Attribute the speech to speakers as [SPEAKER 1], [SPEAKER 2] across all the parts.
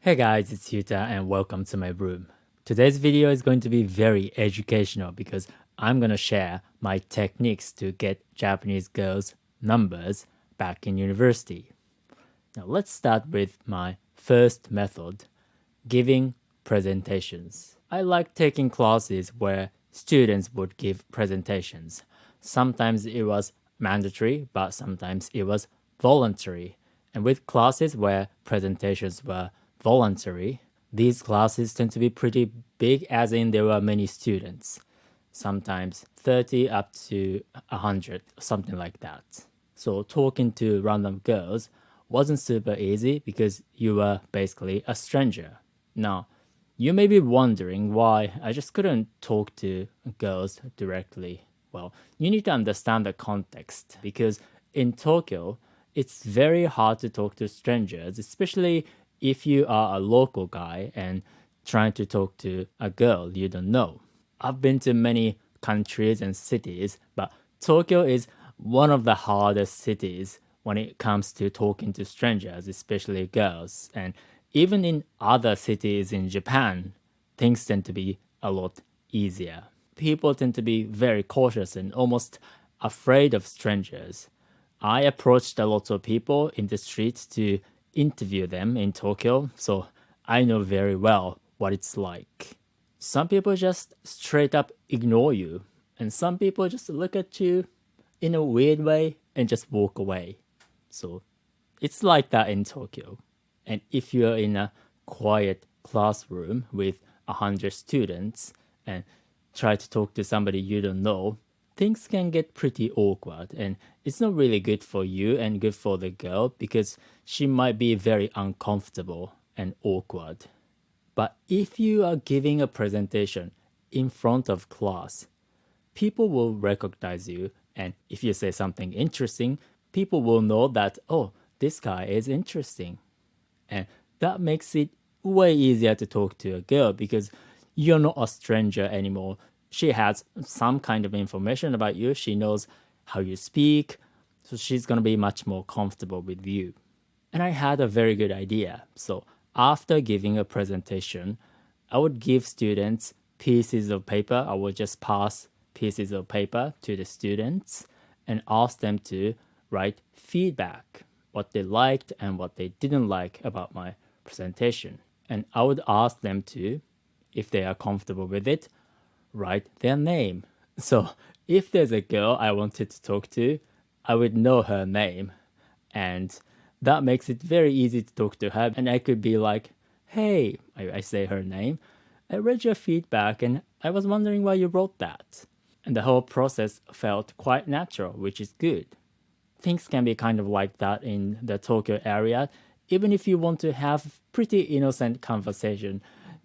[SPEAKER 1] Hey guys, it's Yuta and welcome to my room. Today's video is going to be very educational because I'm going to share my techniques to get Japanese girls' numbers back in university. Now let's start with my first method, giving presentations. I like taking classes where students would give presentations. Sometimes it was mandatory, but sometimes it was voluntary. And with classes where presentations were voluntary, these classes tend to be pretty big, as in there were many students, sometimes 30 up to 100, something like that. So talking to random girls wasn't super easy because you were basically a stranger. Now, you may be wondering why I just couldn't talk to girls directly. Well, you need to understand the context because in Tokyo, it's very hard to talk to strangers, especially if you are a local guy and trying to talk to a girl you don't know. I've been to many countries and cities, but Tokyo is one of the hardest cities when it comes to talking to strangers, especially girls. And even in other cities in Japan, things tend to be a lot easier. People tend to be very cautious and almost afraid of strangers. I approached a lot of people in the streets to interview them in Tokyo, so I know very well what it's like. Some people just straight up ignore you, and some people just look at you in a weird way and just walk away. So it's like that in Tokyo. And if you're in a quiet classroom with 100 students and try to talk to somebody you don't know, things can get pretty awkward. And it's not really good for you and good for the girl because she might be very uncomfortable and awkward. But if you are giving a presentation in front of class, people will recognize you. And if you say something interesting, people will know that, oh, this guy is interesting. And that makes it way easier to talk to a girl because you're not a stranger anymore. She has some kind of information about you. She knows how you speak. So she's going to be much more comfortable with you. And I had a very good idea. So after giving a presentation, I would give students pieces of paper. I would just pass pieces of paper to the students and ask them to write feedback, what they liked and what they didn't like about my presentation. And I would ask them to, if they are comfortable with it, write their name. So if there's a girl I wanted to talk to, I would know her name. And that makes it very easy to talk to her. And I could be like, hey, I say her name. I read your feedback and I was wondering why you wrote that. And the whole process felt quite natural, which is good. Things can be kind of like that in the Tokyo area. Even if you want to have pretty innocent conversation,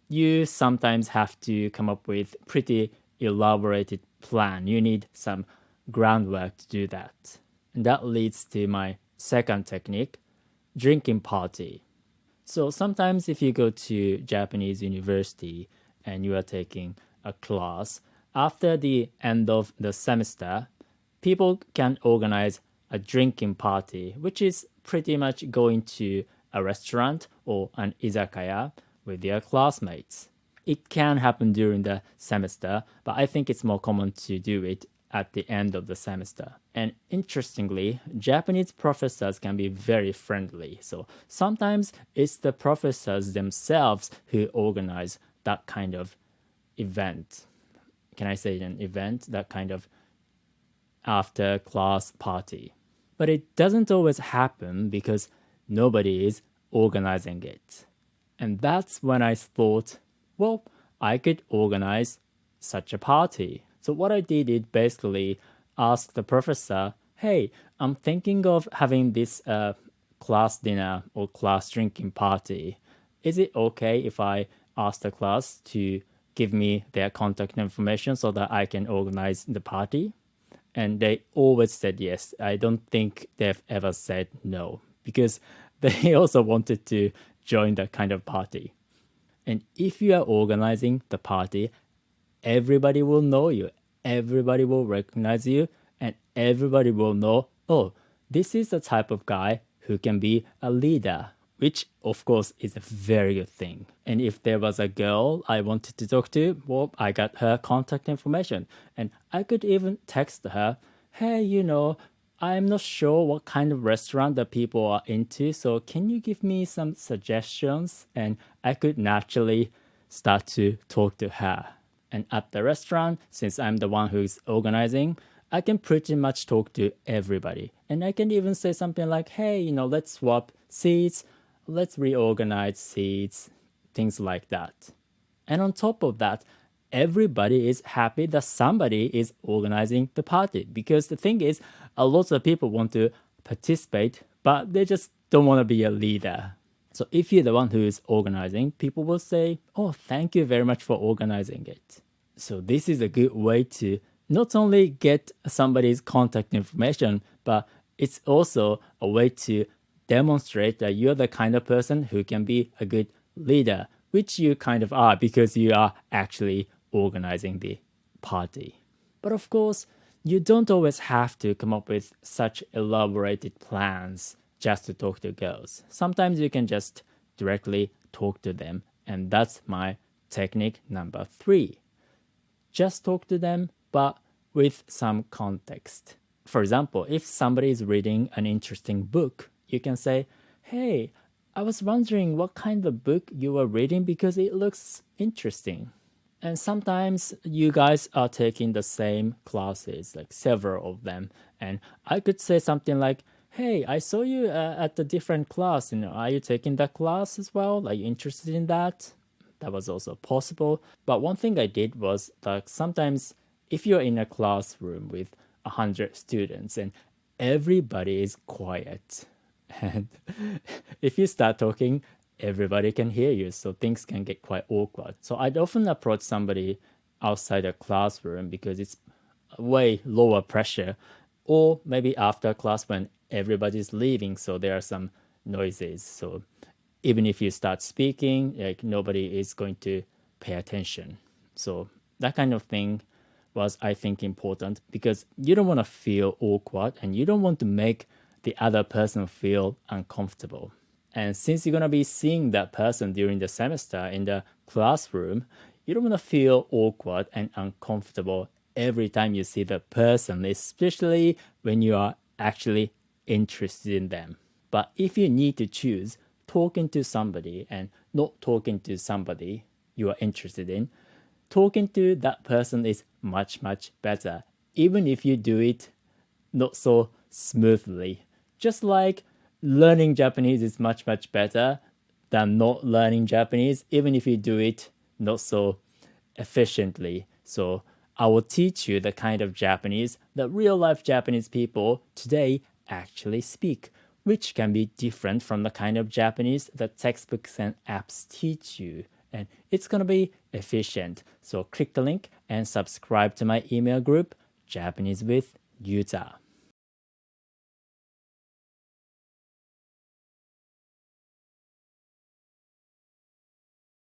[SPEAKER 1] you sometimes have to come up with pretty elaborated plan. You need some groundwork to do that. And that leads to my second technique, drinking party. So sometimes if you go to Japanese university and you are taking a class, after the end of the semester, people can organize a drinking party, which is pretty much going to a restaurant or an izakaya with their classmates. It can happen during the semester, but I think it's more common to do it at the end of the semester. And interestingly, Japanese professors can be very friendly. So sometimes it's the professors themselves who organize that kind of event. Can I say an event? That kind of after class party. But it doesn't always happen because nobody is organizing it. And that's when I thought, well, I could organize such a party. So what I did is basically ask the professor, hey, I'm thinking of having this class dinner or class drinking party. Is it okay if I ask the class to give me their contact information so that I can organize the party? And they always said yes. I don't think they've ever said no because they also wanted to join that kind of party. And if you are organizing the party, everybody will know you, everybody will recognize you, and everybody will know, oh, this is the type of guy who can be a leader which of course is a very good thing. And if there was a girl I wanted to talk to, well, I got her contact information and I could even text her, hey, I'm not sure what kind of restaurant that people are into, so can you give me some suggestions? And I could naturally start to talk to her. And at the restaurant, since I'm the one who's organizing, I can pretty much talk to everybody. And I can even say something like, hey, let's swap seats, let's reorganize seats, things like that. And on top of that, everybody is happy that somebody is organizing the party. Because the thing is, a lot of people want to participate, but they just don't want to be a leader. So if you're the one who is organizing, people will say, oh, thank you very much for organizing it. So this is a good way to not only get somebody's contact information, but it's also a way to demonstrate that you're the kind of person who can be a good leader, which you kind of are because you are actually organizing the party. But of course, you don't always have to come up with such elaborated plans just to talk to girls. Sometimes you can just directly talk to them, and that's my technique number 3. Just talk to them, but with some context. For example, if somebody is reading an interesting book, you can say, hey, I was wondering what kind of book you were reading because it looks interesting. And sometimes you guys are taking the same classes, like several of them. And I could say something like, hey, I saw you at a different class. Are you taking that class as well? Are you interested in that? That was also possible. But one thing I did was like sometimes if you're in a classroom with 100 students and everybody is quiet, and if you start talking, everybody can hear you, so things can get quite awkward. So I'd often approach somebody outside a classroom because it's way lower pressure, or maybe after class when everybody's leaving, so there are some noises. So even if you start speaking, like nobody is going to pay attention. So that kind of thing was, I think, important because you don't want to feel awkward and you don't want to make the other person feel uncomfortable. And since you're going to be seeing that person during the semester in the classroom, you don't want to feel awkward and uncomfortable every time you see the person, especially when you are actually interested in them. But if you need to choose talking to somebody and not talking to somebody you are interested in, talking to that person is much, much better, even if you do it not so smoothly. Just like learning Japanese is much, much better than not learning Japanese, even if you do it not so efficiently. So I will teach you the kind of Japanese that real-life Japanese people today actually speak, which can be different from the kind of Japanese that textbooks and apps teach you. And it's going to be efficient. So click the link and subscribe to my email group, Japanese with Yuta.